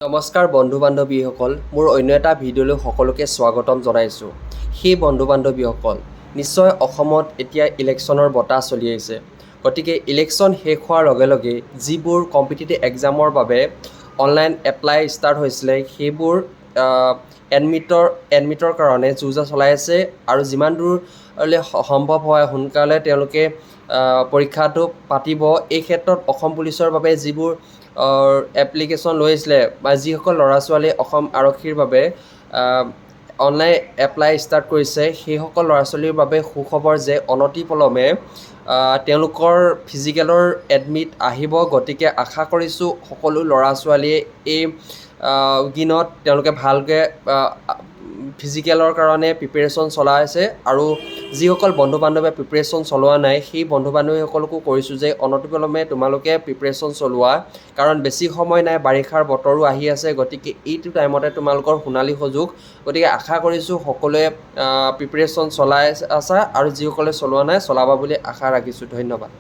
নমস্কাৰ বন্ধু বান্ধৱীসকল, মোৰ অন্য এটা ভিডিঅ'লৈ সকলোকে স্বাগতম জনাইছোঁ। সেই বন্ধু বান্ধৱীসকল, নিশ্চয় অসমত এতিয়া ইলেকশ্যনৰ বতাহ চলি আছে। গতিকে ইলেকশ্যন শেষ হোৱাৰ লগে লগে যিবোৰ কম্পিটিটিভ এক্সামৰ বাবে অনলাইন এপ্লাই ষ্টাৰ্ট হৈছিলে, সেইবোৰ এডমিটৰ কাৰণে যো-জা চলাই আছে আৰু যিমান দূৰলৈ সম্ভৱ হয় সোনকালে তেওঁলোকে পৰীক্ষাটো পাতিব। এই ক্ষেত্ৰত অসম পুলিচৰ বাবে যিবোৰ এপ্লিকেশ্যন লৈছিলে বা যিসকল ল'ৰা ছোৱালীয়ে অসম আৰক্ষীৰ বাবে অনলাইন এপ্লাই ষ্টাৰ্ট কৰিছে, সেইসকল ল'ৰা ছোৱালীৰ বাবে সুখবৰ যে অনতিপলমে তেওঁলোকৰ ফিজিকেলৰ এডমিট আহিব। গতিকে আশা কৰিছোঁ সকলো ল'ৰা ছোৱালীয়ে এই দিনত তেওঁলোকে ভালকৈ ফিজিকেলৰ কাৰণে প্ৰিপেৰেশ্যন চলাই আছে আৰু যিসকল বন্ধু বান্ধৱে প্ৰিপেৰেশ্যন চলোৱা নাই, সেই বন্ধু বান্ধৱীসকলকো কৰিছোঁ যে অনতিপলমে তোমালোকে প্ৰিপেৰেশ্যন চলোৱা, কাৰণ বেছি সময় নাই, বাৰিষাৰ বতৰো আহি আছে। গতিকে এইটো টাইমতে তোমালোকৰ সোণালী সুযোগ। গতিকে আশা কৰিছোঁ সকলোৱে প্ৰিপেৰেশ্যন চলাই আছা আৰু যিসকলে চলোৱা নাই চলাবা বুলি আশা ৰাখিছোঁ। ধন্যবাদ।